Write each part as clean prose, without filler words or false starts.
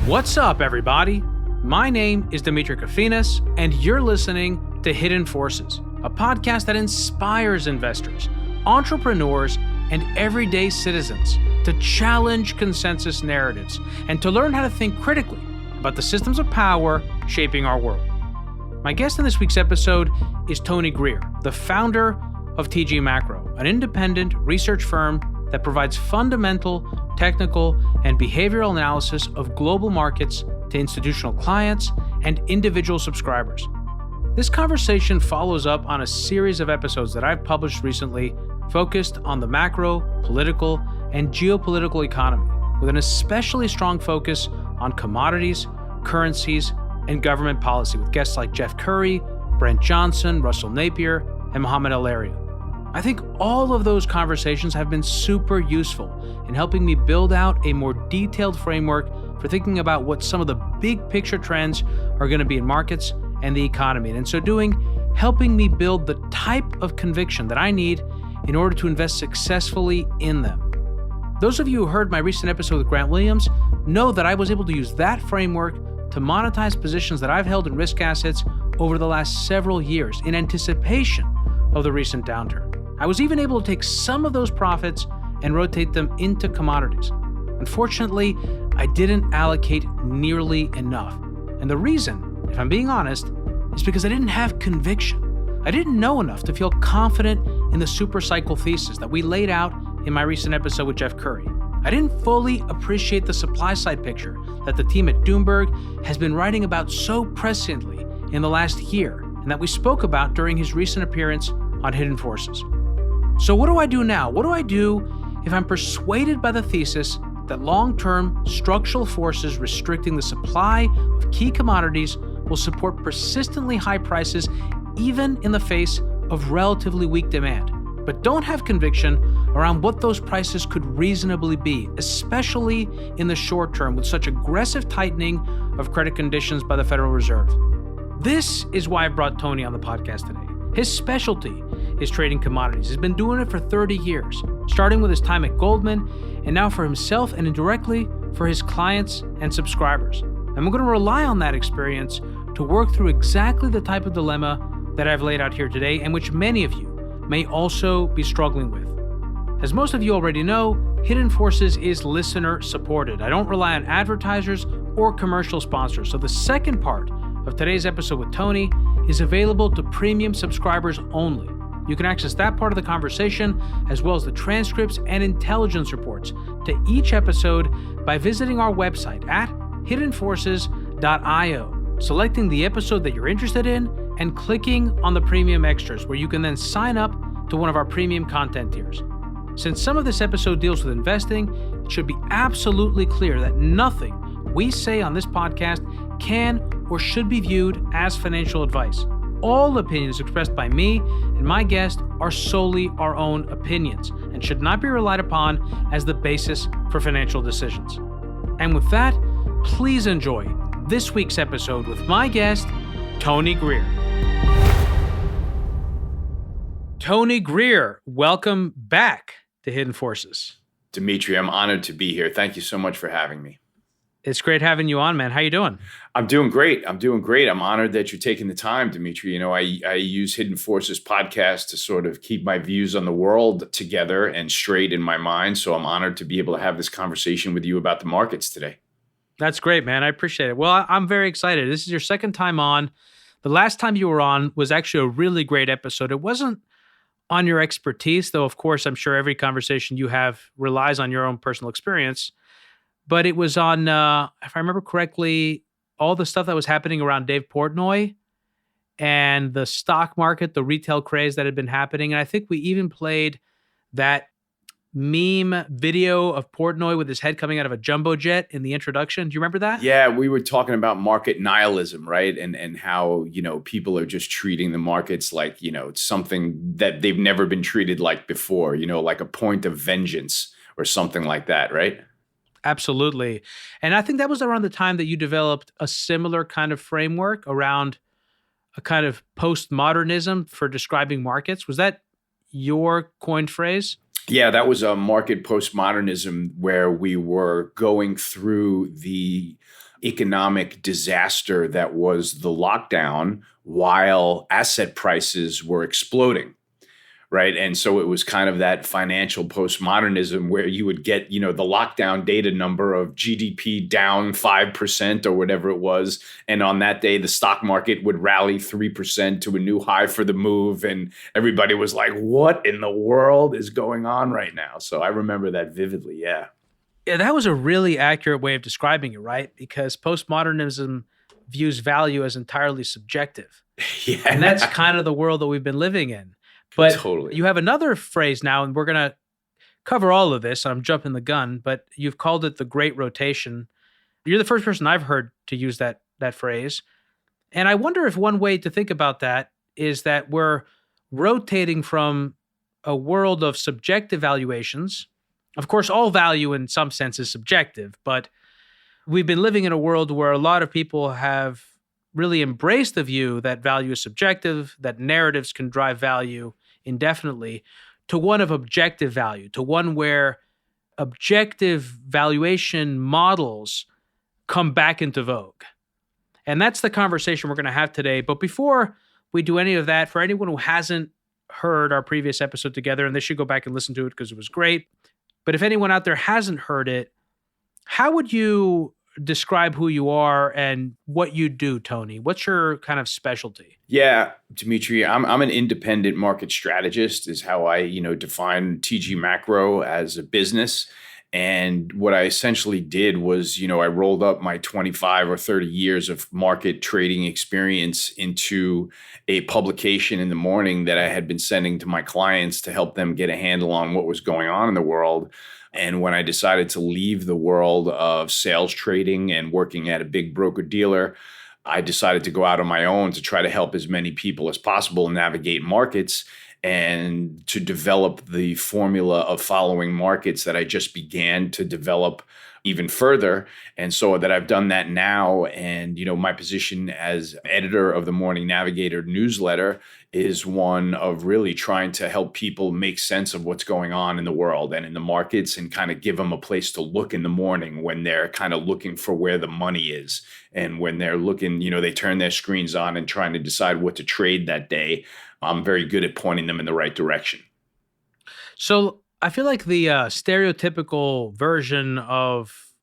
What's up, everybody? My name is Demetri Kofinas, and you're listening to Hidden Forces, a podcast that inspires investors, entrepreneurs, and everyday citizens to challenge consensus narratives and to learn how to think critically about the systems of power shaping our world. My guest in this week's episode is Tony Greer, the founder of TG Macro, an independent research firm that provides fundamental, technical, and behavioral analysis of global markets to institutional clients and individual subscribers. This conversation follows up on a series of episodes that I've published recently focused on the macro, political, and geopolitical economy, with an especially strong focus on commodities, currencies, and government policy, with guests like Jeff Currie, Brent Johnson, Russell Napier, and Mohamed El-Arian. I think all of those conversations have been super useful in helping me build out a more detailed framework for thinking about what some of the big picture trends are going to be in markets and the economy, and in so doing, helping me build the type of conviction that I need in order to invest successfully in them. Those of you who heard my recent episode with Grant Williams know that I was able to use that framework to monetize positions that I've held in risk assets over the last several years in anticipation of the recent downturn. I was even able to take some of those profits and rotate them into commodities. Unfortunately, I didn't allocate nearly enough. And the reason, if I'm being honest, is because I didn't have conviction. I didn't know enough to feel confident in the Supercycle thesis that we laid out in my recent episode with Jeff Currie. I didn't fully appreciate the supply side picture that the team at Doomberg has been writing about so presciently in the last year, and that we spoke about during his recent appearance on Hidden Forces. So what do I do now? What do I do if I'm persuaded by the thesis that long-term structural forces restricting the supply of key commodities will support persistently high prices even in the face of relatively weak demand, but don't have conviction around what those prices could reasonably be, especially in the short term with such aggressive tightening of credit conditions by the Federal Reserve? This is why I brought Tony on the podcast today. His specialty is trading commodities. He's been doing it for 30 years, starting with his time at Goldman, and now for himself and indirectly for his clients and subscribers. And we're going to rely on that experience to work through exactly the type of dilemma that I've laid out here today, and which many of you may also be struggling with. As most of you already know, Hidden Forces is listener supported. I don't rely on advertisers or commercial sponsors. So the second part of today's episode with Tony is available to premium subscribers only. You can access that part of the conversation, as well as the transcripts and intelligence reports to each episode by visiting our website at hiddenforces.io, selecting the episode that you're interested in, and clicking on the premium extras, where you can then sign up to one of our premium content tiers. Since some of this episode deals with investing, it should be absolutely clear that nothing we say on this podcast can or should be viewed as financial advice. All opinions expressed by me and my guest are solely our own opinions and should not be relied upon as the basis for financial decisions. And with that, please enjoy this week's episode with my guest, Tony Greer. Tony Greer, welcome back to Hidden Forces. Demetri, I'm honored to be here. Thank you so much for having me. It's great having you on, man. How you doing? I'm doing great. I'm honored that you're taking the time, Demetri. You know, I use Hidden Forces podcast to sort of keep my views on the world together and straight in my mind. So I'm honored to be able to have this conversation with you about the markets today. That's great, man. I appreciate it. Well, I'm very excited. This is your second time on. The last time you were on was actually a really great episode. It wasn't on your expertise, though, of course, I'm sure every conversation you have relies on your own personal experience. But it was on, if I remember correctly, all the stuff that was happening around Dave Portnoy and the stock market, the retail craze that had been happening. And I think we even played that meme video of Portnoy with his head coming out of a jumbo jet in the introduction. Do you remember that? Yeah, we were talking about market nihilism, right? And how, you know, people are just treating the markets like, you know, it's something that they've never been treated like before, you know, like a point of vengeance or something like that, right? Absolutely. And I think that was around the time that you developed a similar kind of framework around a kind of post-modernism for describing markets. Was that your coined phrase? Yeah, that was a market postmodernism where we were going through the economic disaster that was the lockdown while asset prices were exploding. Right. And so it was kind of that financial postmodernism where you would get, the lockdown data number of GDP down 5% or whatever it was. And on that day, the stock market would rally 3% to a new high for the move. And everybody was like, what in the world is going on right now? So I remember that vividly. Yeah. Yeah, that was a really accurate way of describing it, right? Because postmodernism views value as entirely subjective. Yeah. And that's kind of the world that we've been living in. But Totally. You have another phrase now, and we're going to cover all of this. I'm jumping the gun, but you've called it the Great Rotation. You're the first person I've heard to use that phrase. And I wonder if one way to think about that is that we're rotating from a world of subjective valuations. Of course, all value in some sense is subjective, but we've been living in a world where a lot of people have really embraced the view that value is subjective, that narratives can drive value indefinitely, to one of objective value, to one where objective valuation models come back into vogue. And that's the conversation we're going to have today. But before we do any of that, for anyone who hasn't heard our previous episode together, and they should go back and listen to it because it was great. But if anyone out there hasn't heard it, how would you describe who you are and what you do, Tony? What's your kind of specialty? Yeah, Demetri, I'm an independent market strategist is how I, define TG Macro as a business. And what I essentially did was, I rolled up my 25 or 30 years of market trading experience into a publication in the morning that I had been sending to my clients to help them get a handle on what was going on in the world. And when I decided to leave the world of sales trading and working at a big broker dealer, I decided to go out on my own to try to help as many people as possible navigate markets and to develop the formula of following markets that I just began to develop even further. And so that I've done that now. And, my position as editor of the Morning Navigator newsletter is one of really trying to help people make sense of what's going on in the world and in the markets and kind of give them a place to look in the morning when they're kind of looking for where the money is. And when they're looking, they turn their screens on and trying to decide what to trade that day. I'm very good at pointing them in the right direction. So I feel like the stereotypical version of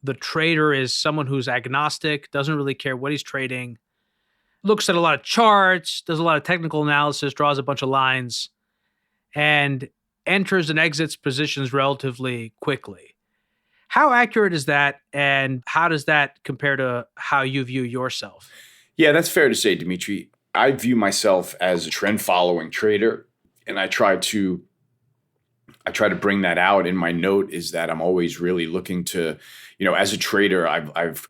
the trader is someone who's agnostic, doesn't really care what he's trading, looks at a lot of charts, does a lot of technical analysis, draws a bunch of lines, and enters and exits positions relatively quickly. How accurate is that, and how does that compare to how you view yourself? Yeah, that's fair to say, Demetri. I view myself as a trend-following trader, and I try to bring that out in my note is that I'm always really looking to, as a trader, I've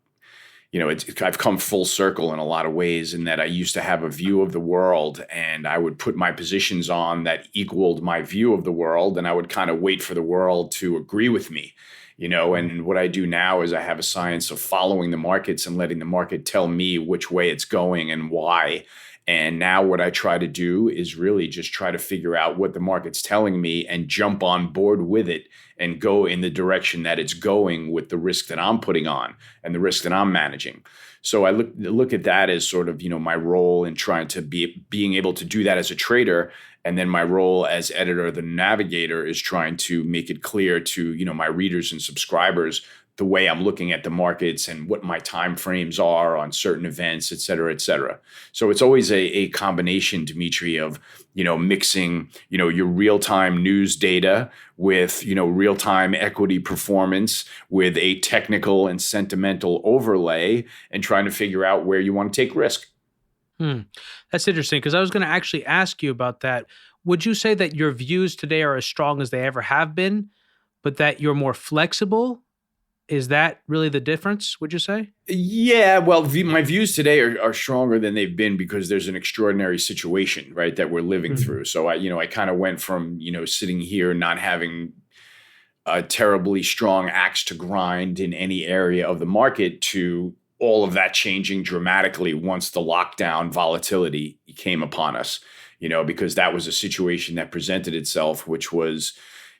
come full circle in a lot of ways in that I used to have a view of the world and I would put my positions on that equaled my view of the world. And I would kind of wait for the world to agree with me, and what I do now is I have a science of following the markets and letting the market tell me which way it's going and why. And now what I try to do is really just try to figure out what the market's telling me and jump on board with it and go in the direction that it's going with the risk that I'm putting on and the risk that I'm managing. So I look at that as sort of, my role in trying to being able to do that as a trader. And then my role as editor of the Navigator is trying to make it clear to, my readers and subscribers the way I'm looking at the markets and what my time frames are on certain events, et cetera, et cetera. So it's always a combination, Demetri, of, mixing, your real-time news data with, real-time equity performance with a technical and sentimental overlay and trying to figure out where you want to take risk. That's interesting because I was going to actually ask you about that. Would you say that your views today are as strong as they ever have been, but that you're more flexible? Is that really the difference, would you say? Yeah, well, my views today are stronger than they've been because there's an extraordinary situation, right, that we're living through. So I kind of went from, sitting here not having a terribly strong axe to grind in any area of the market to all of that changing dramatically once the lockdown volatility came upon us, because that was a situation that presented itself, which was,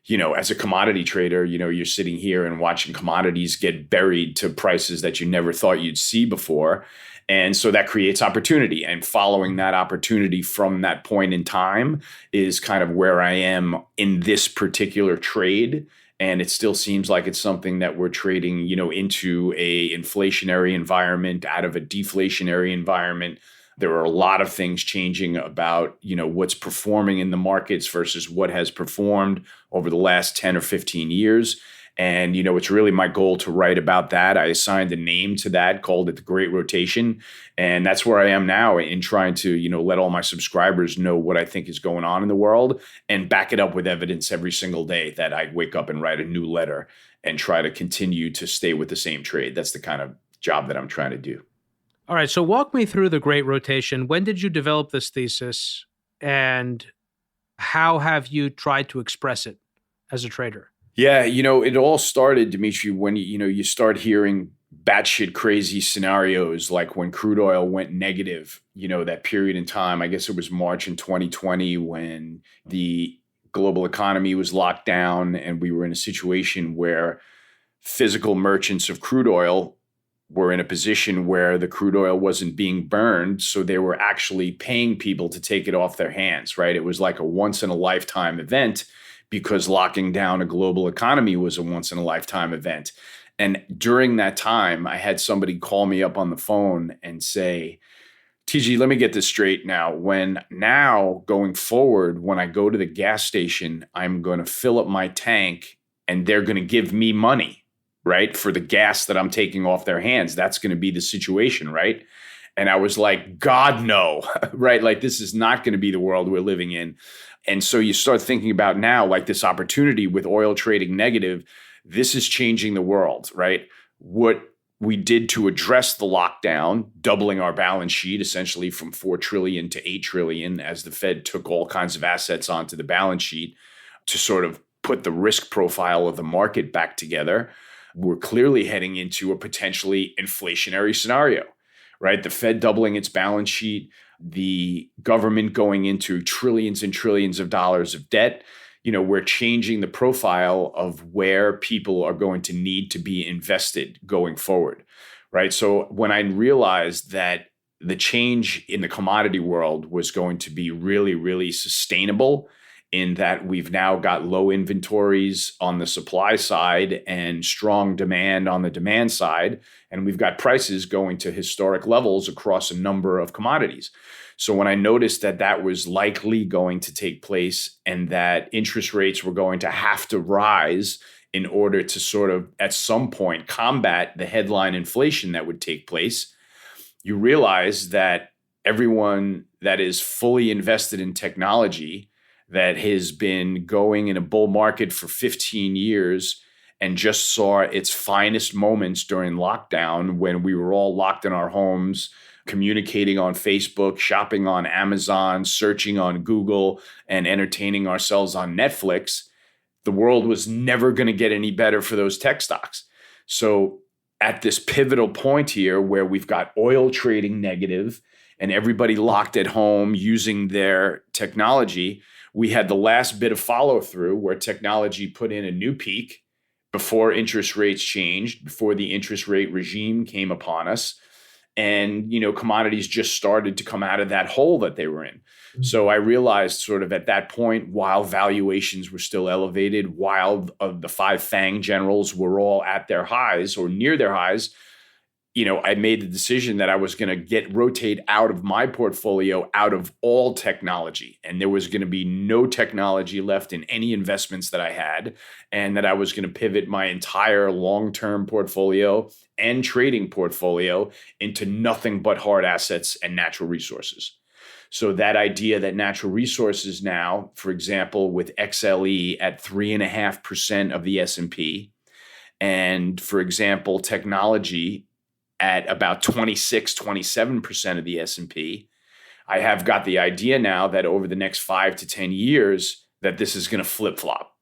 as a commodity trader, you're sitting here and watching commodities get buried to prices that you never thought you'd see before. And so that creates opportunity. And following that opportunity from that point in time is kind of where I am in this particular trade. And it still seems like it's something that we're trading, into a inflationary environment, out of a deflationary environment. There are a lot of things changing about, what's performing in the markets versus what has performed over the last 10 or 15 years. And, it's really my goal to write about that. I assigned a name to that, called it the Great Rotation. And that's where I am now in trying to, let all my subscribers know what I think is going on in the world and back it up with evidence every single day that I wake up and write a new letter and try to continue to stay with the same trade. That's the kind of job that I'm trying to do. All right. So walk me through the Great Rotation. When did you develop this thesis, and how have you tried to express it as a trader? Yeah, it all started, Demetri, when you start hearing batshit crazy scenarios like when crude oil went negative, that period in time. I guess it was March in 2020 when the global economy was locked down and we were in a situation where physical merchants of crude oil were in a position where the crude oil wasn't being burned. So they were actually paying people to take it off their hands, right? It was like a once in a lifetime event, because locking down a global economy was a once in a lifetime event. And during that time, I had somebody call me up on the phone and say, TG, let me get this straight now. Going forward, when I go to the gas station, I'm going to fill up my tank and they're going to give me money, right? For the gas that I'm taking off their hands. That's going to be the situation, right? And I was like, God, no, right? Like, this is not going to be the world we're living in. And so you start thinking about now, like, this opportunity with oil trading negative, this is changing the world, right? What we did to address the lockdown, doubling our balance sheet essentially from 4 trillion to 8 trillion as the Fed took all kinds of assets onto the balance sheet to sort of put the risk profile of the market back together. We're clearly heading into a potentially inflationary scenario, right? The Fed doubling its balance sheet, the government going into trillions and trillions of dollars of debt. We're changing the profile of where people are going to need to be invested going forward, right? So when I realized that the change in the commodity world was going to be really, really sustainable, in that we've now got low inventories on the supply side and strong demand on the demand side, and we've got prices going to historic levels across a number of commodities. So when I noticed that that was likely going to take place and that interest rates were going to have to rise in order to sort of at some point combat the headline inflation that would take place, you realize that everyone that is fully invested in technology, that has been going in a bull market for 15 years and just saw its finest moments during lockdown when we were all locked in our homes, communicating on Facebook, shopping on Amazon, searching on Google, and entertaining ourselves on Netflix. The world was never going to get any better for those tech stocks. So at this pivotal point here where we've got oil trading negative and everybody locked at home using their technology, we had the last bit of follow through where technology put in a new peak before interest rates changed, before the interest rate regime came upon us. And, commodities just started to come out of that hole that they were in. Mm-hmm. So I realized sort of at that point, while valuations were still elevated, while the 5 FANG generals were all at their highs or near their highs, I made the decision that I was going to rotate out of my portfolio out of all technology. And there was going to be no technology left in any investments that I had. And that I was going to pivot my entire long-term portfolio and trading portfolio into nothing but hard assets and natural resources. So that idea that natural resources now, for example, with XLE at 3.5% of the S&P, and for example, technology at about 26, 27% of the S&P, I have got the idea now that over the next 5 to 10 years, that this is going to flip-flop.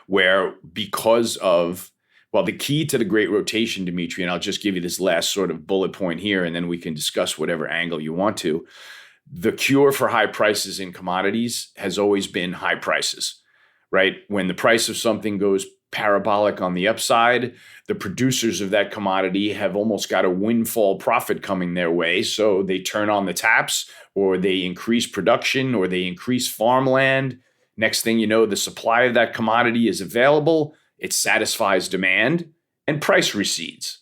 Where because of, the key to the Great Rotation, Demetri, and I'll just give you this last sort of bullet point here, and then we can discuss whatever angle you want to. The cure for high prices in commodities has always been high prices, right? When the price of something goes parabolic on the upside, the producers of that commodity have almost got a windfall profit coming their way. So they turn on the taps, or they increase production, or they increase farmland. Next thing you know, the supply of that commodity is available. It satisfies demand and price recedes,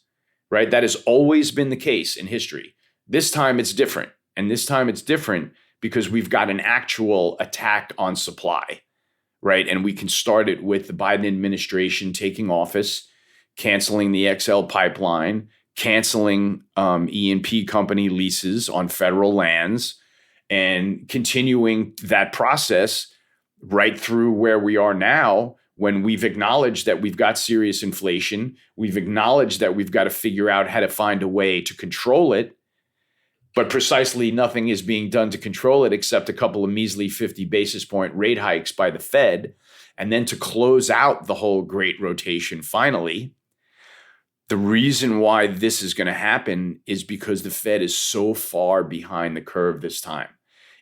right? That has always been the case in history. This time it's different. And this time it's different because we've got an actual attack on supply, right? And we can start it with the Biden administration taking office, canceling the XL pipeline, canceling E&P company leases on federal lands, and continuing that process right through where we are now, when we've acknowledged that we've got serious inflation. We've acknowledged that we've got to figure out how to find a way to control it. But precisely nothing is being done to control it except a couple of measly 50 basis point rate hikes by the Fed. And then to close out the whole great rotation finally, the reason why this is going to happen is because the Fed is so far behind the curve this time.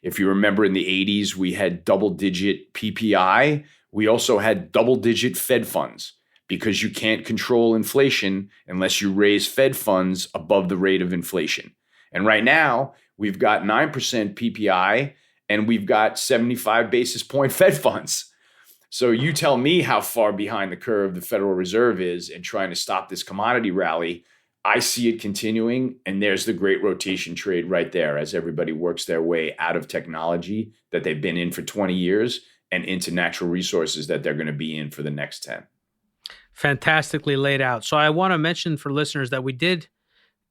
If you remember, in the 80s, we had double-digit PPI. We also had double-digit Fed funds, because you can't control inflation unless you raise Fed funds above the rate of inflation. And right now, we've got 9% PPI and we've got 75 basis point Fed funds. So you tell me how far behind the curve the Federal Reserve is in trying to stop this commodity rally. I see it continuing, and there's the great rotation trade right there as everybody works their way out of technology that they've been in for 20 years and into natural resources that they're going to be in for the next 10. Fantastically laid out. So I want to mention for listeners that we did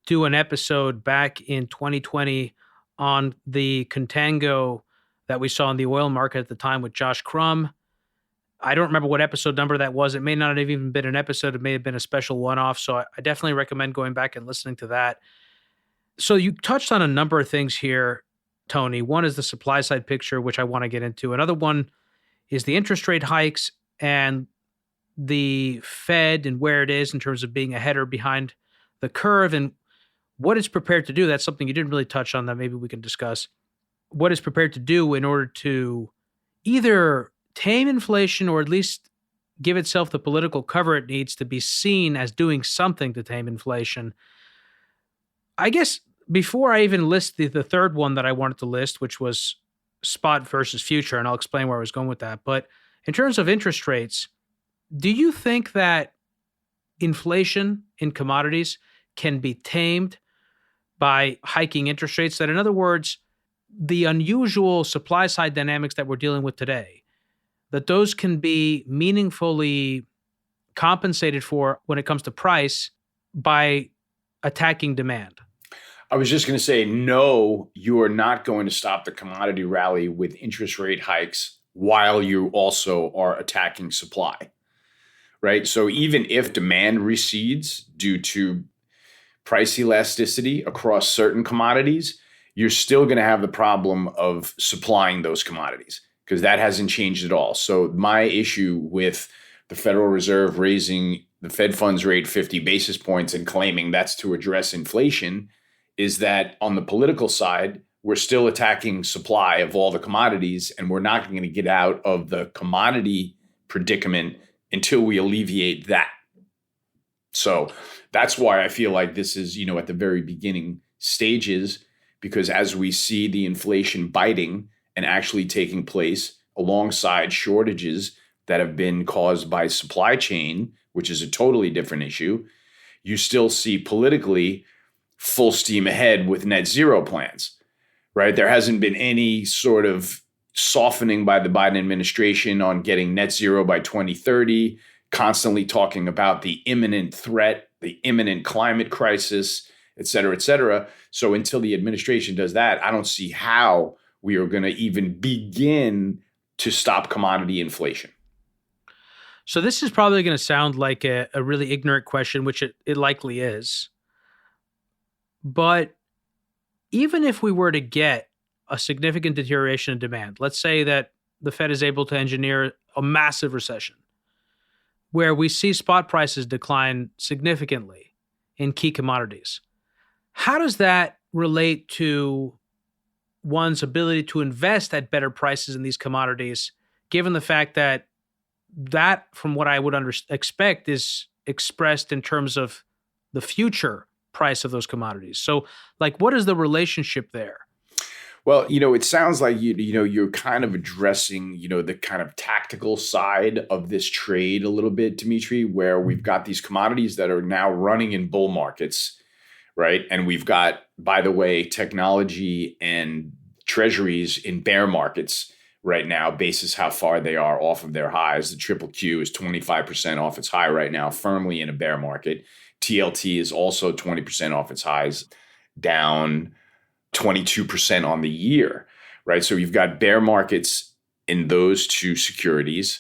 do an episode back in 2020 on the contango that we saw in the oil market at the time with Josh Crum. I don't remember what episode number that was. It may not have even been an episode. It may have been a special one-off. So I definitely recommend going back and listening to that. So you touched on a number of things here, Tony. One is the supply side picture, which I want to get into. Another one is the interest rate hikes and the Fed and where it is in terms of being ahead or behind the curve and what it's prepared to do. That's something you didn't really touch on that maybe we can discuss. What it's prepared to do in order to either tame inflation or at least give itself the political cover it needs to be seen as doing something to tame inflation. I guess before I even list the third one that I wanted to list, which was spot versus future, and I'll explain where I was going with that. But in terms of interest rates, do you think that inflation in commodities can be tamed by hiking interest rates? That, in other words, the unusual supply side dynamics that we're dealing with today, that those can be meaningfully compensated for when it comes to price by attacking demand? I was just going to say, no, you are not going to stop the commodity rally with interest rate hikes while you also are attacking supply, right? So even if demand recedes due to price elasticity across certain commodities, you're still going to have the problem of supplying those commodities, because that hasn't changed at all. So my issue with the Federal Reserve raising the Fed funds rate 50 basis points and claiming that's to address inflation is that on the political side, we're still attacking supply of all the commodities, and we're not going to get out of the commodity predicament until we alleviate that. So that's why I feel like this is, at the very beginning stages, because as we see the inflation biting and actually taking place alongside shortages that have been caused by supply chain, which is a totally different issue, you still see politically full steam ahead with net zero plans, right? There hasn't been any sort of softening by the Biden administration on getting net zero by 2030, constantly talking about the imminent threat, the imminent climate crisis, et cetera, et cetera. So until the administration does that, I don't see how we are going to even begin to stop commodity inflation. So this is probably going to sound like a really ignorant question, which it likely is. But even if we were to get a significant deterioration in demand, let's say that the Fed is able to engineer a massive recession where we see spot prices decline significantly in key commodities, how does that relate to one's ability to invest at better prices in these commodities, given the fact that that, from what I would expect, is expressed in terms of the future price of those commodities. So, like, what is the relationship there? Well, it sounds like you're kind of addressing, the kind of tactical side of this trade a little bit, Demetri, where we've got these commodities that are now running in bull markets, right? And we've got, by the way, technology and treasuries in bear markets right now, basis how far they are off of their highs. The triple Q is 25% off its high right now, firmly in a bear market. TLT is also 20% off its highs, down 22% on the year, right? So you've got bear markets in those two securities.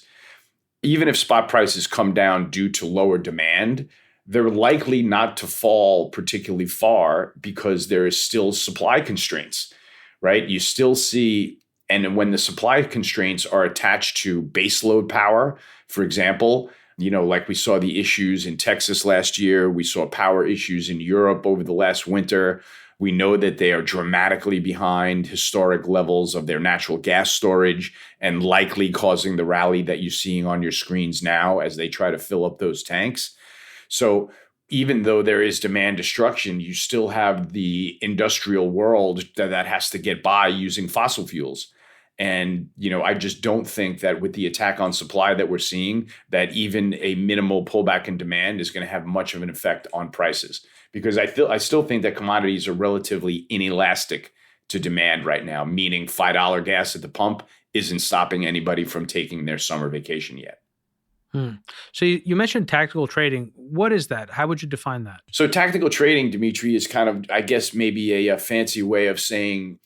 Even if spot prices come down due to lower demand, they're likely not to fall particularly far because there is still supply constraints, right? You still see, and when the supply constraints are attached to baseload power, for example, like we saw the issues in Texas last year, we saw power issues in Europe over the last winter. We know that they are dramatically behind historic levels of their natural gas storage and likely causing the rally that you're seeing on your screens now as they try to fill up those tanks. So even though there is demand destruction, you still have the industrial world that has to get by using fossil fuels. And, I just don't think that with the attack on supply that we're seeing, that even a minimal pullback in demand is going to have much of an effect on prices. Because I still think that commodities are relatively inelastic to demand right now, meaning $5 gas at the pump isn't stopping anybody from taking their summer vacation yet. So you mentioned tactical trading. What is that? How would you define that? So tactical trading, Demetri, is kind of, I guess, maybe a fancy way of saying,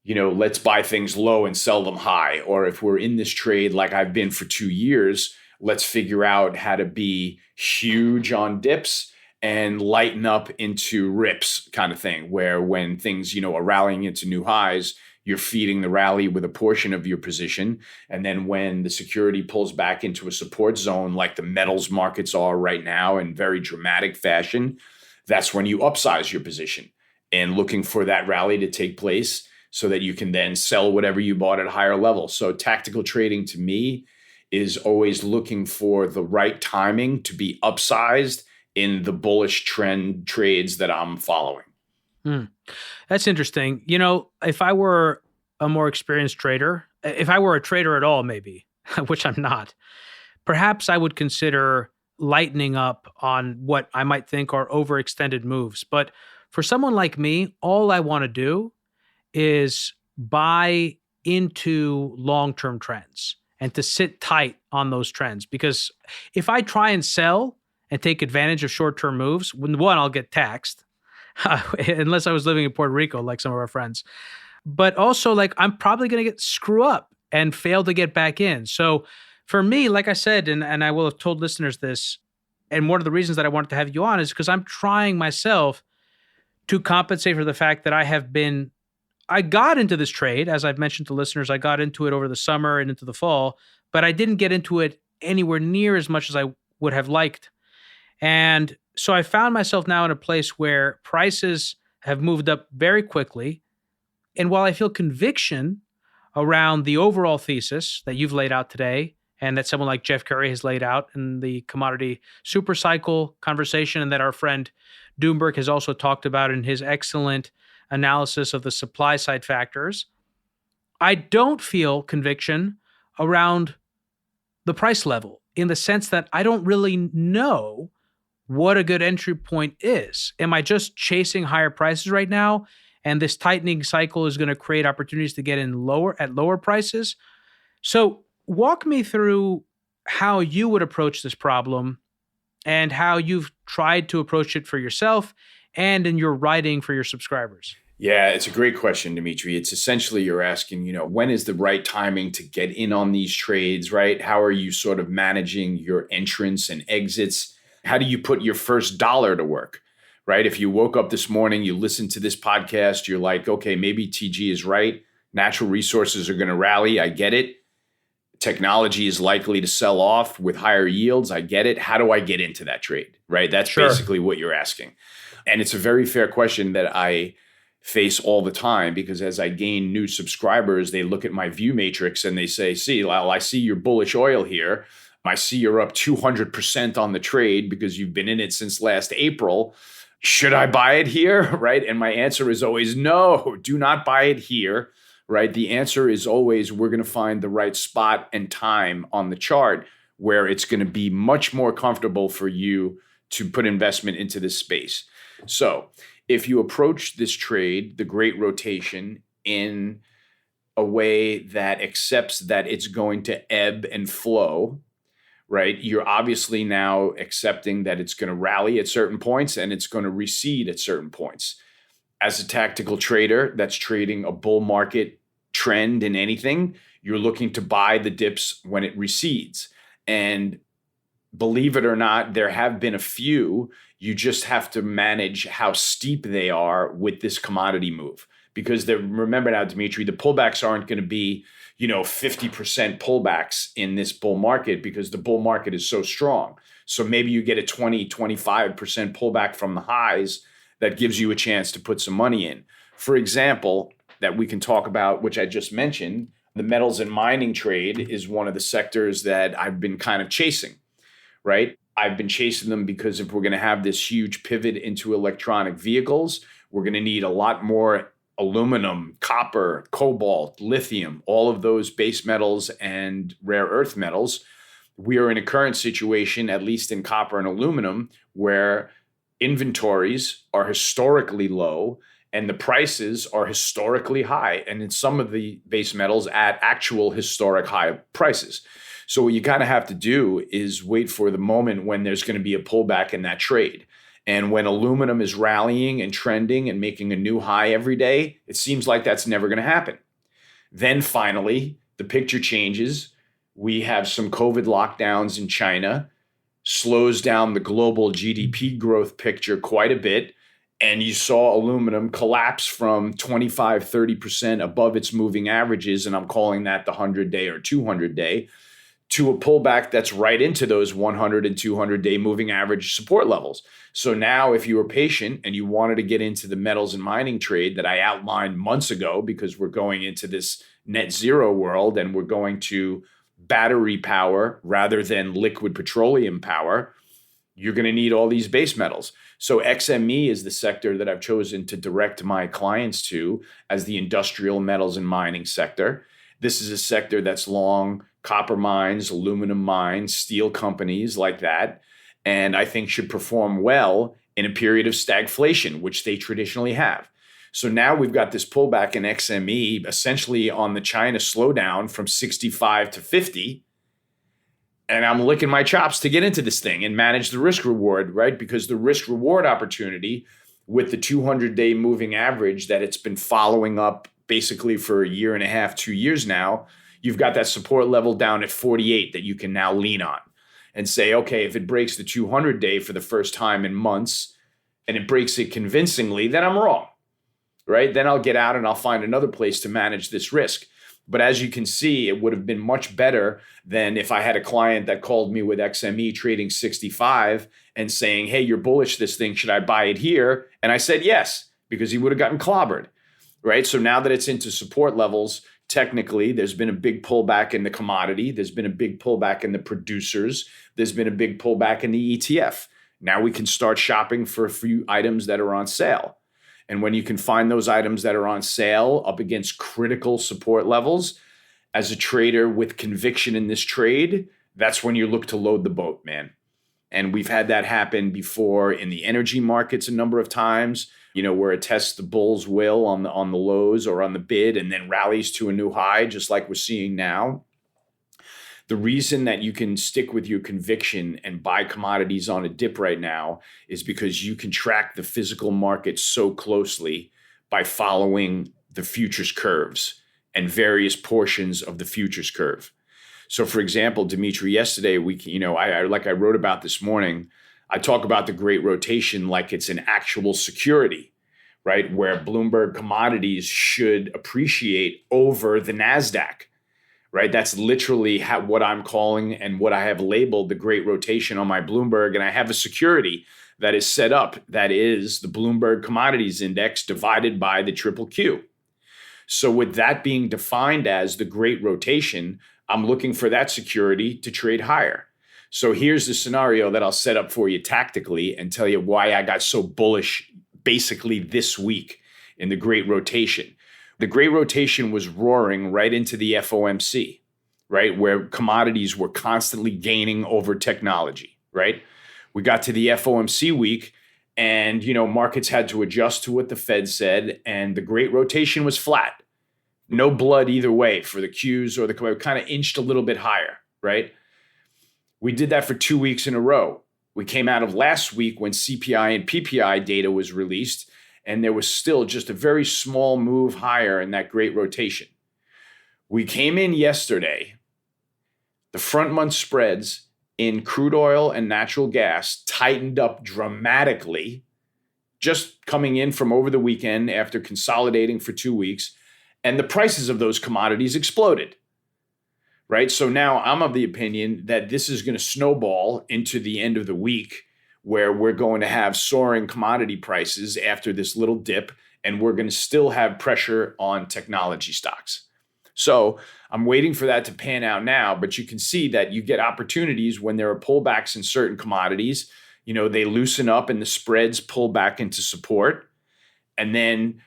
let's buy things low and sell them high. Or if we're in this trade like I've been for 2 years, let's figure out how to be huge on dips and lighten up into rips kind of thing, where when things, are rallying into new highs, you're feeding the rally with a portion of your position. And then when the security pulls back into a support zone, like the metals markets are right now in very dramatic fashion, that's when you upsize your position and looking for that rally to take place so that you can then sell whatever you bought at a higher level. So tactical trading to me is always looking for the right timing to be upsized in the bullish trend trades that I'm following. That's interesting. If I were a more experienced trader, if I were a trader at all, maybe, which I'm not, perhaps I would consider lightening up on what I might think are overextended moves. But for someone like me, all I want to do is buy into long-term trends and to sit tight on those trends. Because if I try and sell and take advantage of short-term moves, one, I'll get taxed, unless I was living in Puerto Rico, like some of our friends. But also, I'm probably going to get screw up and fail to get back in. So for me, like I said, and I will have told listeners this, and one of the reasons that I wanted to have you on is because I'm trying myself to compensate for the fact that I got into this trade, as I've mentioned to listeners, I got into it over the summer and into the fall, but I didn't get into it anywhere near as much as I would have liked. And so I found myself now in a place where prices have moved up very quickly. And while I feel conviction around the overall thesis that you've laid out today, and that someone like Jeff Currie has laid out in the commodity supercycle conversation, and that our friend Doomberg has also talked about in his excellent analysis of the supply side factors, I don't feel conviction around the price level, in the sense that I don't really know what a good entry point is. Am I just chasing higher prices right now, and this tightening cycle is going to create opportunities to get in at lower prices? So walk me through how you would approach this problem and how you've tried to approach it for yourself and in your writing for your subscribers. Yeah, it's a great question, Demetri. It's essentially you're asking, when is the right timing to get in on these trades, right? How are you sort of managing your entrance and exits? How do you put your first dollar to work, right? If you woke up this morning, you listened to this podcast, you're like, okay, maybe TG is right. Natural resources are going to rally. I get it. Technology is likely to sell off with higher yields. I get it. How do I get into that trade, right? That's basically what you're asking. And it's a very fair question that I face all the time, because as I gain new subscribers, they look at my view matrix and they say, see, Lyle, I see your bullish oil here. I see you're up 200% on the trade because you've been in it since last April. Should I buy it here? Right? And my answer is always no, do not buy it here. Right? The answer is always we're going to find the right spot and time on the chart where it's going to be much more comfortable for you to put investment into this space. So if you approach this trade, the great rotation, in a way that accepts that it's going to ebb and flow, right? You're obviously now accepting that it's going to rally at certain points and it's going to recede at certain points. As a tactical trader that's trading a bull market trend in anything, you're looking to buy the dips when it recedes. And believe it or not, there have been a few. You just have to manage how steep they are with this commodity move. Because remember now, Demetri, the pullbacks aren't going to be 50% pullbacks in this bull market because the bull market is so strong. So maybe you get a 20, 25% pullback from the highs that gives you a chance to put some money in. For example, that we can talk about, which I just mentioned, the metals and mining trade is one of the sectors that I've been kind of chasing, right? I've been chasing them because if we're going to have this huge pivot into electronic vehicles, we're going to need a lot more aluminum, copper, cobalt, lithium, all of those base metals and rare earth metals. We are in a current situation, at least in copper and aluminum, where inventories are historically low and the prices are historically high. And in some of the base metals at actual historic high prices. So what you kind of have to do is wait for the moment when there's going to be a pullback in that trade. And when aluminum is rallying and trending and making a new high every day, it seems like that's never going to happen. Then finally, the picture changes. We have some COVID lockdowns in China, slows down the global GDP growth picture quite a bit. And you saw aluminum collapse from 25, 30% above its moving averages, and I'm calling that the 100-day or 200-day, to a pullback that's right into those 100 and 200-day moving average support levels. So now if you were patient and you wanted to get into the metals and mining trade that I outlined months ago, because we're going into this net zero world and we're going to battery power rather than liquid petroleum power, you're going to need all these base metals. So XME is the sector that I've chosen to direct my clients to as the industrial metals and mining sector. This is a sector that's long copper mines, aluminum mines, steel companies like that, and I think should perform well in a period of stagflation, which they traditionally have. So now we've got this pullback in XME, essentially on the China slowdown from 65 to 50. And I'm licking my chops to get into this thing and manage the risk reward, right? Because the risk reward opportunity with the 200-day moving average that it's been following up basically for a year and a half, 2 years now, you've got that support level down at 48 that you can now lean on and say, okay, if it breaks the 200-day for the first time in months and it breaks it convincingly, then I'm wrong, right? Then I'll get out and I'll find another place to manage this risk. But as you can see, it would have been much better than if I had a client that called me with XME trading 65 and saying, hey, you're bullish this thing, should I buy it here? And I said yes, because he would have gotten clobbered, right? So now that it's into support levels, technically, there's been a big pullback in the commodity. There's been a big pullback in the producers. There's been a big pullback in the ETF. Now we can start shopping for a few items that are on sale. And when you can find those items that are on sale up against critical support levels, as a trader with conviction in this trade, that's when you look to load the boat, man. And we've had that happen before in the energy markets a number of times, where it tests the bull's will on the lows or on the bid and then rallies to a new high, just like we're seeing now. The reason that you can stick with your conviction and buy commodities on a dip right now is because you can track the physical market so closely by following the futures curves and various portions of the futures curve. So for example, Demetri, yesterday, I wrote about this morning, I talk about the great rotation like it's an actual security, right? Where Bloomberg Commodities should appreciate over the NASDAQ. Right? That's literally what I'm calling and what I have labeled the great rotation on my Bloomberg. And I have a security that is set up that is the Bloomberg Commodities Index divided by the triple Q. So with that being defined as the great rotation, I'm looking for that security to trade higher. So here's the scenario that I'll set up for you tactically and tell you why I got so bullish basically this week in the Great Rotation. The Great Rotation was roaring right into the FOMC, right? Where commodities were constantly gaining over technology, right? We got to the FOMC week and, markets had to adjust to what the Fed said, and the Great Rotation was flat. No blood either way for the Qs or the kind of inched a little bit higher, right? We did that for 2 weeks in a row. We came out of last week when CPI and PPI data was released, and there was still just a very small move higher in that Great Rotation. We came in yesterday, the front month spreads in crude oil and natural gas tightened up dramatically, just coming in from over the weekend after consolidating for 2 weeks, and the prices of those commodities exploded. Right? So now I'm of the opinion that this is going to snowball into the end of the week where we're going to have soaring commodity prices after this little dip, and we're going to still have pressure on technology stocks. So I'm waiting for that to pan out now, but you can see that you get opportunities when there are pullbacks in certain commodities. They loosen up and the spreads pull back into support. And then,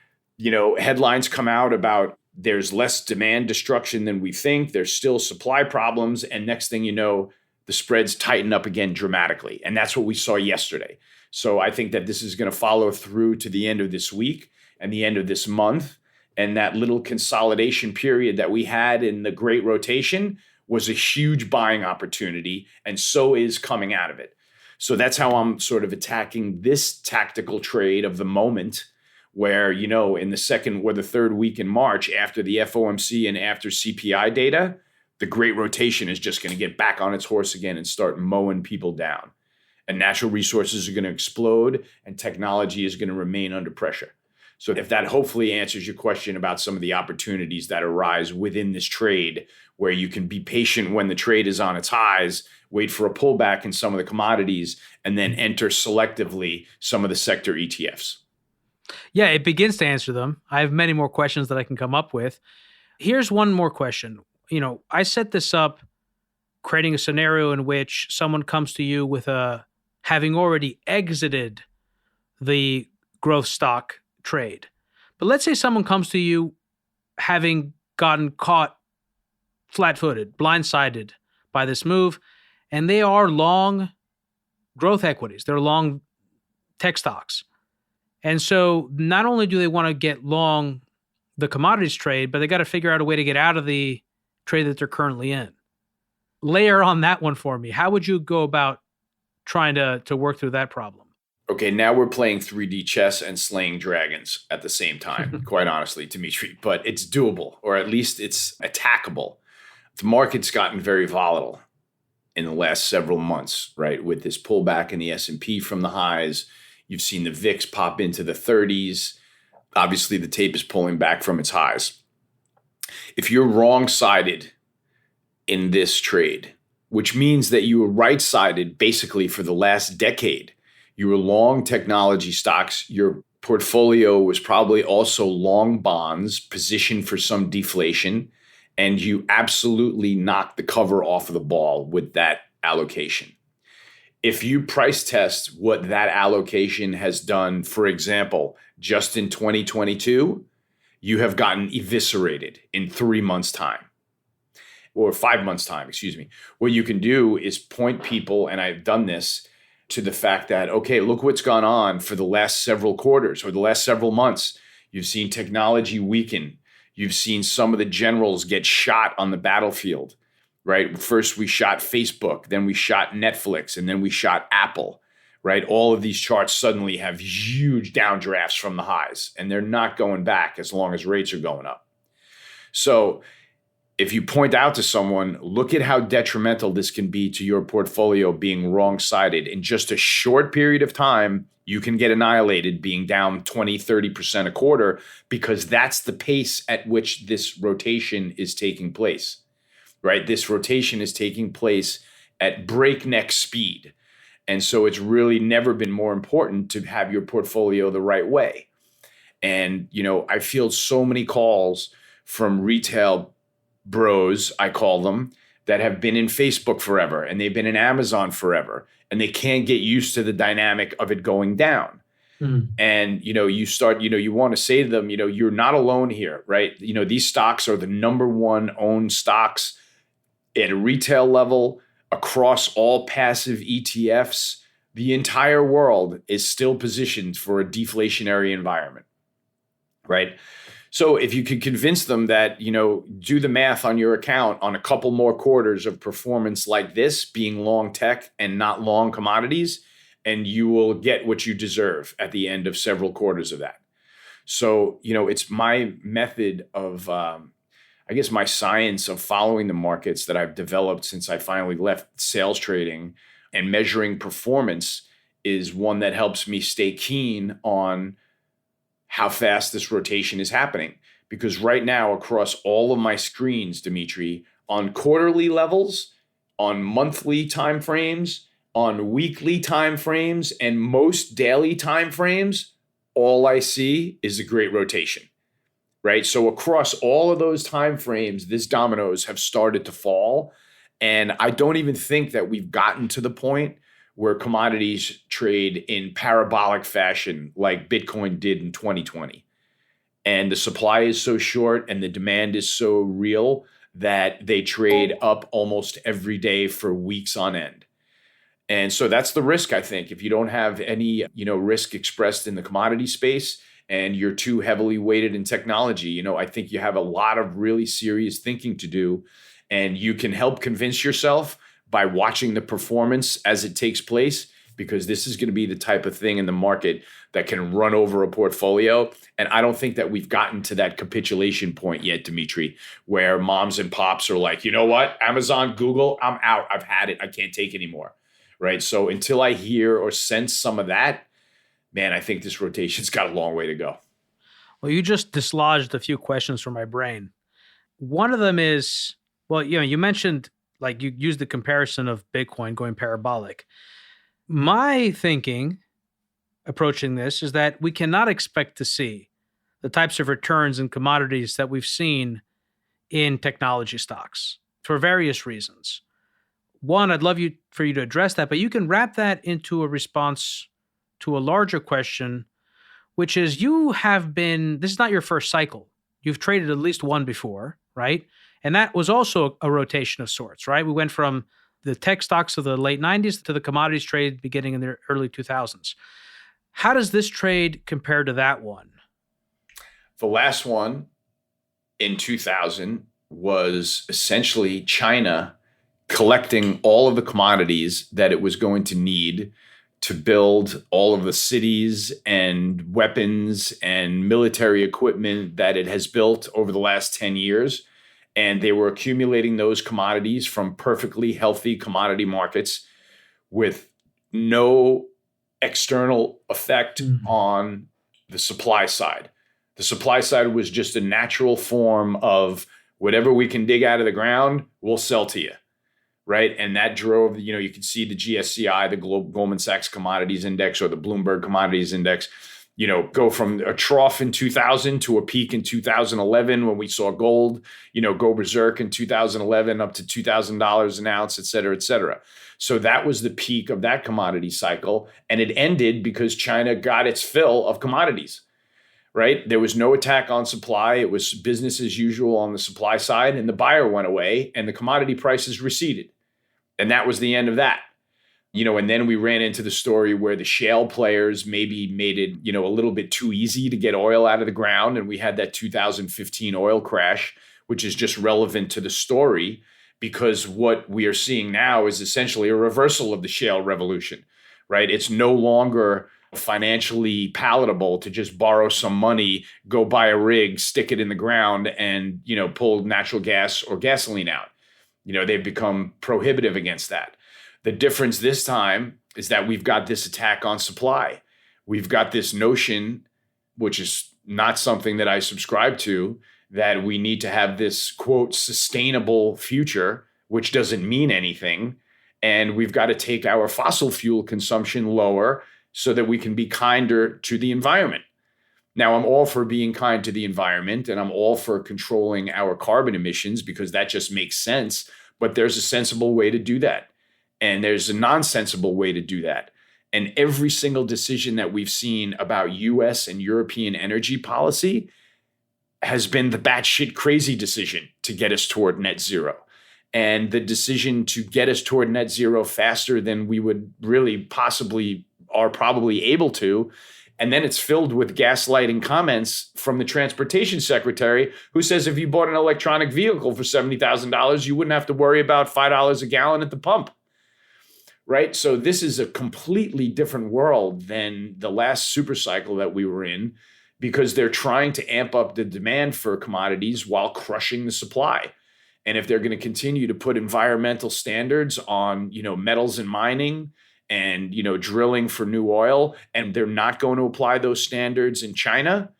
headlines come out about there's less demand destruction than we think. There's still supply problems. And next thing you know, the spreads tighten up again dramatically. And that's what we saw yesterday. So I think that this is going to follow through to the end of this week and the end of this month. And that little consolidation period that we had in the Great Rotation was a huge buying opportunity. And so is coming out of it. So that's how I'm sort of attacking this tactical trade of the moment, where, in the second or the third week in March, after the FOMC and after CPI data, the Great Rotation is just going to get back on its horse again and start mowing people down. And natural resources are going to explode and technology is going to remain under pressure. So if that hopefully answers your question about some of the opportunities that arise within this trade, where you can be patient when the trade is on its highs, wait for a pullback in some of the commodities, and then enter selectively some of the sector ETFs. Yeah, it begins to answer them. I have many more questions that I can come up with. Here's one more question. I set this up creating a scenario in which someone comes to you with having already exited the growth stock trade. But let's say someone comes to you having gotten caught flat-footed, blindsided by this move, and they are long growth equities. They're long tech stocks. And so not only do they want to get long the commodities trade, but they got to figure out a way to get out of the trade that they're currently in. Layer on that one for me. How would you go about trying to work through that problem? Okay, now we're playing 3D chess and slaying dragons at the same time, quite honestly, Demetri. But it's doable, or at least it's attackable. The market's gotten very volatile in the last several months, right? With this pullback in the S&P from the highs. You've seen the VIX pop into the 30s. Obviously, the tape is pulling back from its highs. If you're wrong-sided in this trade, which means that you were right-sided basically for the last decade, you were long technology stocks, your portfolio was probably also long bonds, positioned for some deflation, and you absolutely knocked the cover off of the ball with that allocation. If you price test what that allocation has done, for example, just in 2022, you have gotten eviscerated in 3 months' time, or 5 months' time, excuse me. What you can do is point people, and I've done this, to the fact that, okay, look what's gone on for the last several quarters or the last several months. You've seen technology weaken. You've seen some of the generals get shot on the battlefield. Right? First, we shot Facebook, then we shot Netflix, and then we shot Apple, right? All of these charts suddenly have huge downdrafts from the highs, and they're not going back as long as rates are going up. So if you point out to someone, look at how detrimental this can be to your portfolio being wrong-sided. In just a short period of time, you can get annihilated being down 20, 30% a quarter, because that's the pace at which this rotation is taking place. Right? This rotation is taking place at breakneck speed. And so it's really never been more important to have your portfolio the right way. And, I field so many calls from retail bros, I call them, that have been in Facebook forever and they've been in Amazon forever, and they can't get used to the dynamic of it going down. And, you want to say to them, you're not alone here, right? These stocks are the number one owned stocks at a retail level across all passive ETFs. The entire world is still positioned for a deflationary environment, right? So if you could convince them that, do the math on your account on a couple more quarters of performance like this, being long tech and not long commodities, and you will get what you deserve at the end of several quarters of that. So, it's my method of, my science of following the markets that I've developed since I finally left sales trading, and measuring performance is one that helps me stay keen on how fast this rotation is happening. Because right now, across all of my screens, Demetri, on quarterly levels, on monthly timeframes, on weekly timeframes, and most daily timeframes, all I see is a great rotation, right? So across all of those timeframes, these dominoes have started to fall. And I don't even think that we've gotten to the point where commodities trade in parabolic fashion like Bitcoin did in 2020. And the supply is so short and the demand is so real that they trade up almost every day for weeks on end. And so that's the risk, I think. If you don't have any, risk expressed in the commodity space and you're too heavily weighted in technology, I think you have a lot of really serious thinking to do. And you can help convince yourself by watching the performance as it takes place, because this is going to be the type of thing in the market that can run over a portfolio. And I don't think that we've gotten to that capitulation point yet, Demetri, where moms and pops are like, you know what, Amazon, Google, I'm out. I've had it. I can't take anymore. Right. So until I hear or sense some of that, man, I think this rotation's got a long way to go. Well, you just dislodged a few questions from my brain. One of them is, well, you mentioned, like, you used the comparison of Bitcoin going parabolic. My thinking approaching this is that we cannot expect to see the types of returns in commodities that we've seen in technology stocks for various reasons. One, I'd love for you to address that, but you can wrap that into a response to a larger question, which is this is not your first cycle. You've traded at least one before, right? And that was also a rotation of sorts, right? We went from the tech stocks of the late 90s to the commodities trade beginning in the early 2000s. How does this trade compare to that one? The last one in 2000 was essentially China collecting all of the commodities that it was going to need to build all of the cities and weapons and military equipment that it has built over the last 10 years. And they were accumulating those commodities from perfectly healthy commodity markets with no external effect on the supply side. The supply side was just a natural form of whatever we can dig out of the ground, we'll sell to you, right? And that drove, you can see the GSCI, the Goldman Sachs Commodities Index, or the Bloomberg Commodities Index, go from a trough in 2000 to a peak in 2011 when we saw gold, go berserk in 2011 up to $2,000 an ounce, et cetera, et cetera. So that was the peak of that commodity cycle. And it ended because China got its fill of commodities, right? There was no attack on supply. It was business as usual on the supply side, and the buyer went away and the commodity prices receded. And that was the end of that. And then we ran into the story where the shale players maybe made it, a little bit too easy to get oil out of the ground. And we had that 2015 oil crash, which is just relevant to the story, because what we are seeing now is essentially a reversal of the shale revolution, right? It's no longer financially palatable to just borrow some money, go buy a rig, stick it in the ground, and, pull natural gas or gasoline out. They've become prohibitive against that. The difference this time is that we've got this attack on supply. We've got this notion, which is not something that I subscribe to, that we need to have this, quote, sustainable future, which doesn't mean anything. And we've got to take our fossil fuel consumption lower so that we can be kinder to the environment. Now, I'm all for being kind to the environment, and I'm all for controlling our carbon emissions because that just makes sense. But there's a sensible way to do that. And there's a nonsensible way to do that. And every single decision that we've seen about US and European energy policy has been the batshit crazy decision to get us toward net zero. And the decision to get us toward net zero faster than we would really possibly are probably able to. And then it's filled with gaslighting comments from the transportation secretary who says if you bought an electronic vehicle for $70,000, you wouldn't have to worry about $5 a gallon at the pump. Right? So this is a completely different world than the last supercycle that we were in, because they're trying to amp up the demand for commodities while crushing the supply. And if they're going to continue to put environmental standards on, metals and mining and, drilling for new oil, and they're not going to apply those standards in China,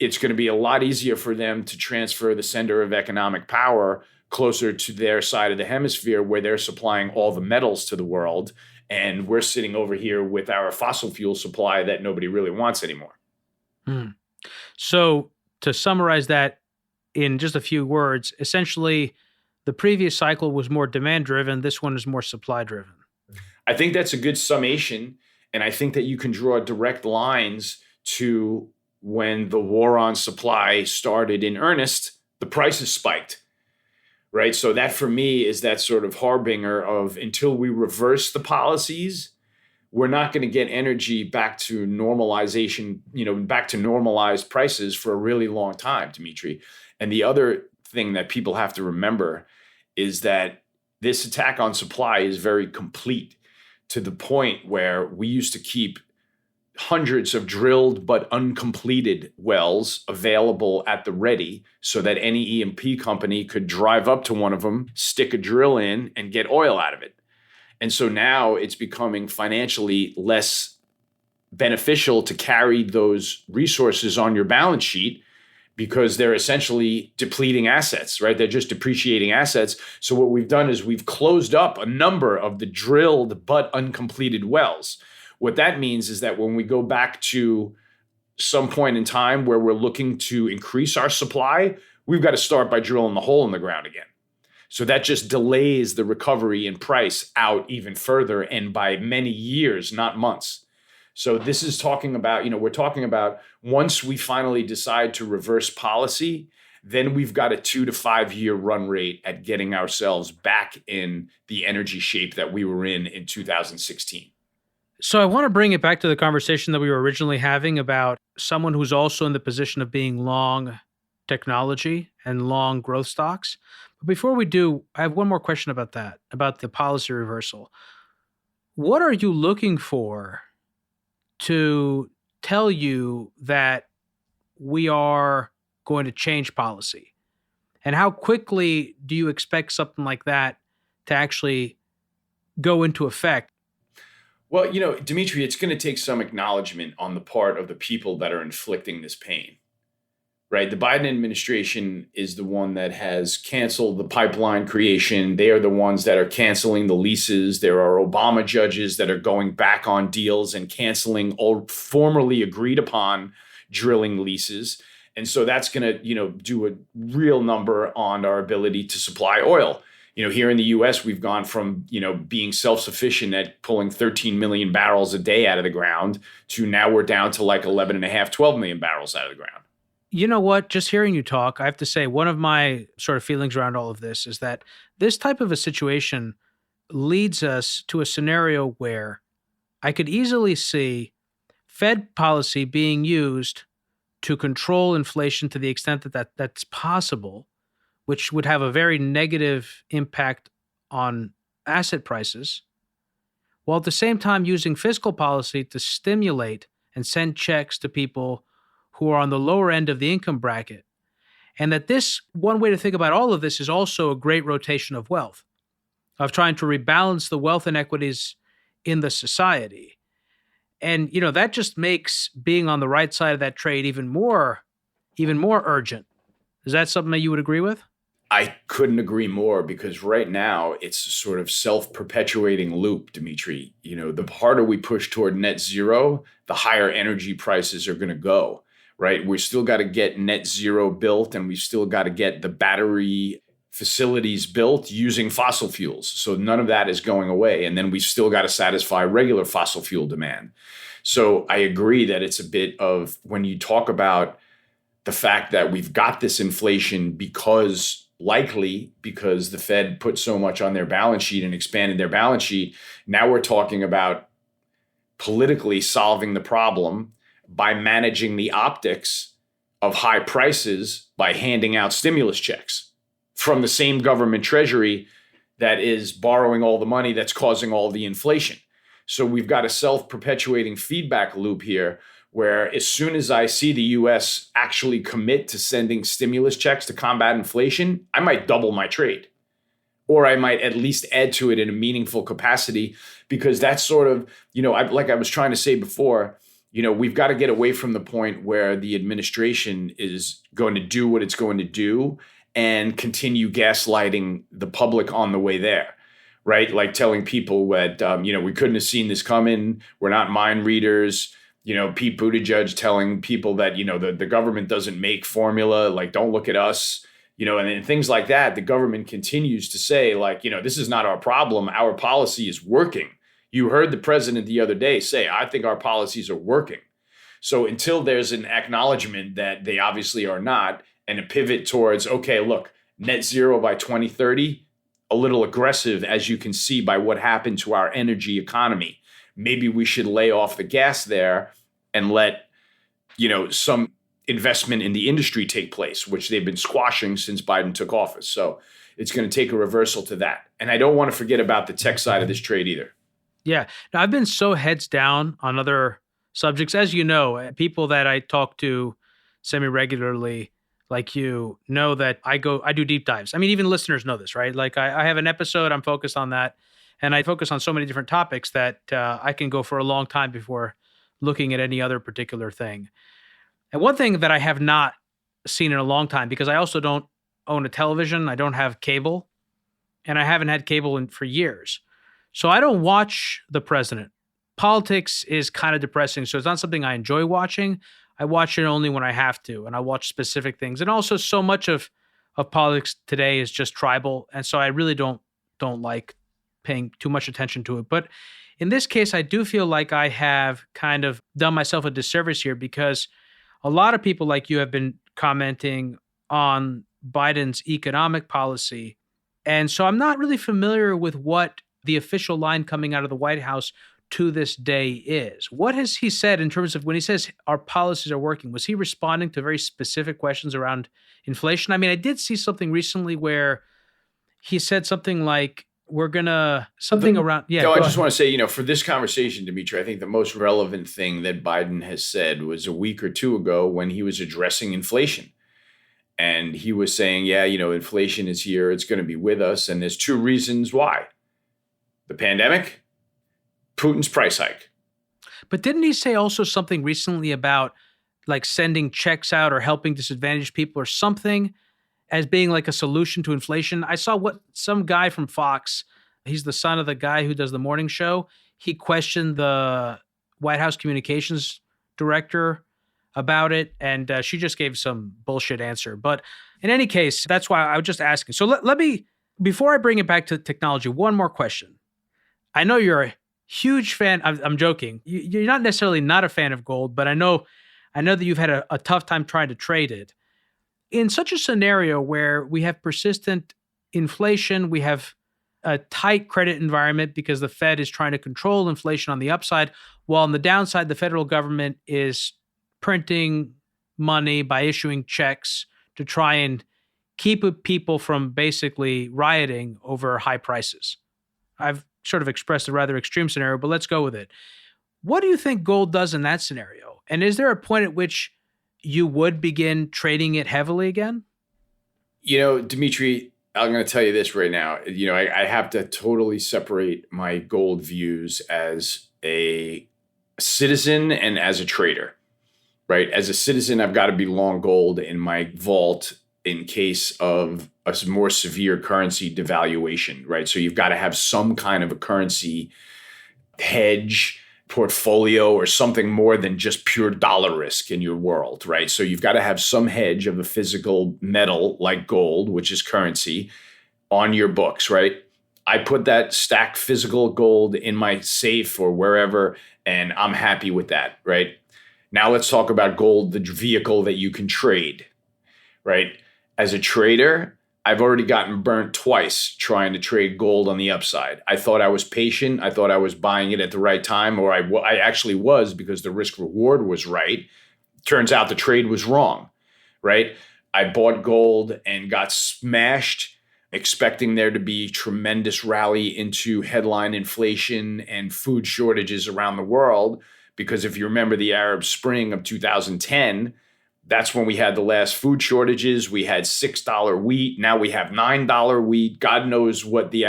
it's going to be a lot easier for them to transfer the center of economic power closer to their side of the hemisphere, where they're supplying all the metals to the world. And we're sitting over here with our fossil fuel supply that nobody really wants anymore. So to summarize that in just a few words, essentially the previous cycle was more demand driven. This one is more supply driven. I think that's a good summation. And I think that you can draw direct lines to when the war on supply started in earnest, the prices spiked. Right. So that for me is that sort of harbinger of until we reverse the policies, we're not going to get energy back to normalization, back to normalized prices for a really long time, Demetri. And the other thing that people have to remember is that this attack on supply is very complete, to the point where we used to keep hundreds of drilled but uncompleted wells available at the ready so that any E&P company could drive up to one of them, stick a drill in, and get oil out of it. And so now it's becoming financially less beneficial to carry those resources on your balance sheet, because they're essentially depleting assets, right? They're just depreciating assets. So what we've done is we've closed up a number of the drilled but uncompleted wells. What that means is that when we go back to some point in time where we're looking to increase our supply, we've got to start by drilling the hole in the ground again. So that just delays the recovery in price out even further, and by many years, not months. So this is talking about, we're talking about once we finally decide to reverse policy, then we've got a 2 to 5 year run rate at getting ourselves back in the energy shape that we were in 2016. So I want to bring it back to the conversation that we were originally having about someone who's also in the position of being long technology and long growth stocks. But before we do, I have one more question about that, about the policy reversal. What are you looking for to tell you that we are going to change policy? And how quickly do you expect something like that to actually go into effect? Well, Demetri, it's going to take some acknowledgement on the part of the people that are inflicting this pain, right? The Biden administration is the one that has canceled the pipeline creation. They are the ones that are canceling the leases. There are Obama judges that are going back on deals and canceling old formerly agreed upon drilling leases. And so that's going to, do a real number on our ability to supply oil. Here in the US, we've gone from, being self-sufficient at pulling 13 million barrels a day out of the ground to now we're down to like 11 and a half, 12 million barrels out of the ground. You know what? Just hearing you talk, I have to say one of my sort of feelings around all of this is that this type of a situation leads us to a scenario where I could easily see Fed policy being used to control inflation to the extent that that's possible, which would have a very negative impact on asset prices, while at the same time using fiscal policy to stimulate and send checks to people who are on the lower end of the income bracket. And that this, one way to think about all of this is also a great rotation of wealth, of trying to rebalance the wealth inequities in the society. And, that just makes being on the right side of that trade even more urgent. Is that something that you would agree with? I couldn't agree more, because right now it's a sort of self-perpetuating loop, Demetri. The harder we push toward net zero, the higher energy prices are going to go, right? We've still got to get net zero built, and we've still got to get the battery facilities built using fossil fuels. So none of that is going away. And then we've still got to satisfy regular fossil fuel demand. So I agree that it's a bit of, when you talk about the fact that we've got this inflation because the Fed put so much on their balance sheet and expanded their balance sheet, now we're talking about politically solving the problem by managing the optics of high prices by handing out stimulus checks from the same government treasury that is borrowing all the money that's causing all the inflation. So we've got a self-perpetuating feedback loop here where as soon as I see the US actually commit to sending stimulus checks to combat inflation, I might double my trade. Or I might at least add to it in a meaningful capacity, because that's sort of, like I was trying to say before, we've got to get away from the point where the administration is going to do what it's going to do and continue gaslighting the public on the way there, right? Like telling people that, we couldn't have seen this coming. We're not mind readers. Pete Buttigieg telling people that, the government doesn't make formula, like, don't look at us, and things like that. The government continues to say, like, this is not our problem. Our policy is working. You heard the president the other day say, I think our policies are working. So until there's an acknowledgement that they obviously are not, and a pivot towards, okay, look, net zero by 2030, a little aggressive, as you can see by what happened to our energy economy. Maybe we should lay off the gas there and let, some investment in the industry take place, which they've been squashing since Biden took office. So it's going to take a reversal to that. And I don't want to forget about the tech side of this trade either. Yeah. Now, I've been so heads down on other subjects. As you know, people that I talk to semi-regularly, like you, know that I do deep dives. I mean, even listeners know this, right? Like I have an episode, I'm focused on that. And I focus on so many different topics that I can go for a long time before looking at any other particular thing. And one thing that I have not seen in a long time, because I also don't own a television, I don't have cable, and I haven't had cable for years. So I don't watch the president. Politics is kind of depressing, so it's not something I enjoy watching. I watch it only when I have to, and I watch specific things. And also, so much of politics today is just tribal, and so I really don't like paying too much attention to it. But in this case, I do feel like I have kind of done myself a disservice here, because a lot of people like you have been commenting on Biden's economic policy. And so I'm not really familiar with what the official line coming out of the White House to this day is. What has he said in terms of when he says our policies are working? Was he responding to very specific questions around inflation? I mean, I did see something recently where he said something like, around. Yeah. No, I just want to say, for this conversation, Demetri, I think the most relevant thing that Biden has said was a week or two ago when he was addressing inflation. And he was saying, inflation is here. It's going to be with us. And there's two reasons why. The pandemic, Putin's price hike. But didn't he say also something recently about like sending checks out or helping disadvantaged people or something as being like a solution to inflation? I saw some guy from Fox, he's the son of the guy who does the morning show. He questioned the White House communications director about it, and she just gave some bullshit answer. But in any case, that's why I was just asking. So let me, before I bring it back to technology, one more question. I know you're a huge fan. I'm joking. You're not necessarily not a fan of gold, but I know that you've had a tough time trying to trade it. In such a scenario where we have persistent inflation, we have a tight credit environment because the Fed is trying to control inflation on the upside, while on the downside, the federal government is printing money by issuing checks to try and keep people from basically rioting over high prices. I've sort of expressed a rather extreme scenario, but let's go with it. What do you think gold does in that scenario? And is there a point at which you would begin trading it heavily again? Demetri, I'm going to tell you this right now. I have to totally separate my gold views as a citizen and as a trader, right? As a citizen, I've got to be long gold in my vault in case of a more severe currency devaluation, right? So you've got to have some kind of a currency hedge portfolio or something more than just pure dollar risk in your world, right? So you've got to have some hedge of a physical metal like gold, which is currency, on your books, right? I put that stacked physical gold in my safe or wherever, and I'm happy with that, right? Now let's talk about gold, the vehicle that you can trade, right? As a trader, I've already gotten burnt twice trying to trade gold on the upside. I thought I was patient. I thought I was buying it at the right time, or I actually was because the risk reward was right. Turns out the trade was wrong, right? I bought gold and got smashed, expecting there to be tremendous rally into headline inflation and food shortages around the world. Because if you remember the Arab Spring of 2010, that's when we had the last food shortages. We had $6 wheat. Now we have $9 wheat. God knows what the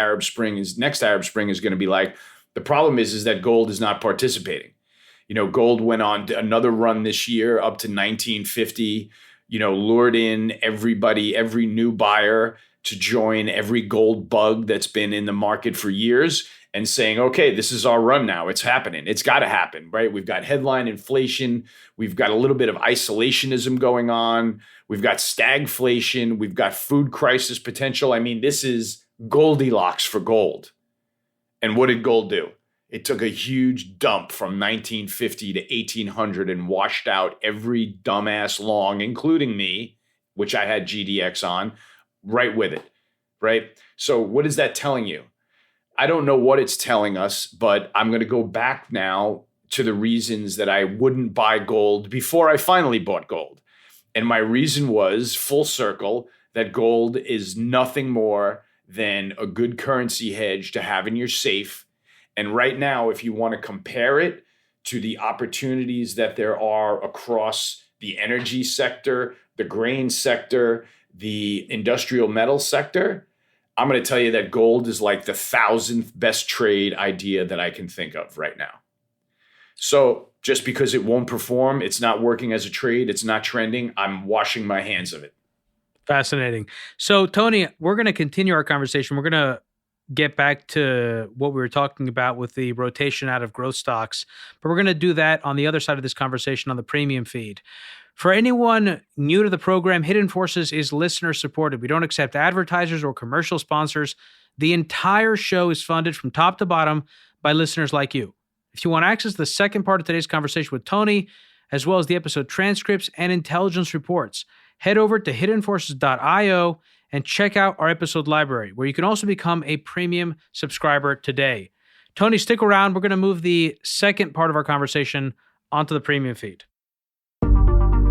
next Arab Spring is going to be like. The problem is that gold is not participating. Gold went on another run this year up to 1950, lured in everybody, every new buyer to join every gold bug that's been in the market for years and saying, okay, this is our run now. It's happening. It's got to happen, right? We've got headline inflation. We've got a little bit of isolationism going on. We've got stagflation. We've got food crisis potential. I mean, this is Goldilocks for gold. And what did gold do? It took a huge dump from 1950 to 1800 and washed out every dumbass long, including me, which I had GDX on, right with it, right? So what is that telling you? I don't know what it's telling us, but I'm going to go back now to the reasons that I wouldn't buy gold before I finally bought gold. And my reason was, full circle, that gold is nothing more than a good currency hedge to have in your safe. And right now, if you want to compare it to the opportunities that there are across the energy sector, the grain sector, the industrial metal sector, I'm going to tell you that gold is like the 1,000th best trade idea that I can think of right now. So just because it won't perform, it's not working as a trade, it's not trending, I'm washing my hands of it. Fascinating. So Tony, we're going to continue our conversation. We're going to get back to what we were talking about with the rotation out of growth stocks, but we're going to do that on the other side of this conversation on the premium feed. For anyone new to the program, Hidden Forces is listener supported. We don't accept advertisers or commercial sponsors. The entire show is funded from top to bottom by listeners like you. If you want to access the second part of today's conversation with Tony, as well as the episode transcripts and intelligence reports, head over to hiddenforces.io and check out our episode library, where you can also become a premium subscriber today. Tony, stick around. We're going to move the second part of our conversation onto the premium feed.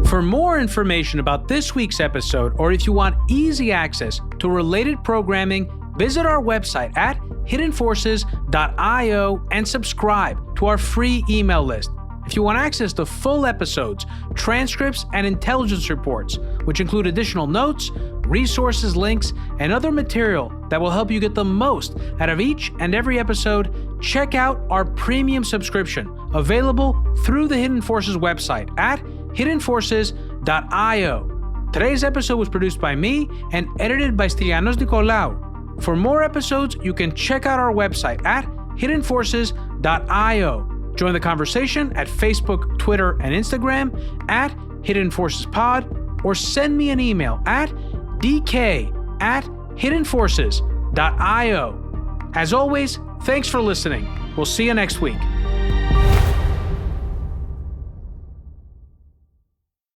For more information about this week's episode, or if you want easy access to related programming, visit our website at hiddenforces.io and subscribe to our free email list. If you want access to full episodes, transcripts, and intelligence reports, which include additional notes, resources, links, and other material that will help you get the most out of each and every episode, check out our premium subscription, available through the Hidden Forces website at hiddenforces.io. Today's episode was produced by me and edited by Stylianos Nicolaou. For more episodes, you can check out our website at hiddenforces.io. Join the conversation at Facebook, Twitter, and Instagram at Hidden Forces Pod, or send me an email at dk@hiddenforces.io. As always, thanks for listening. We'll see you next week.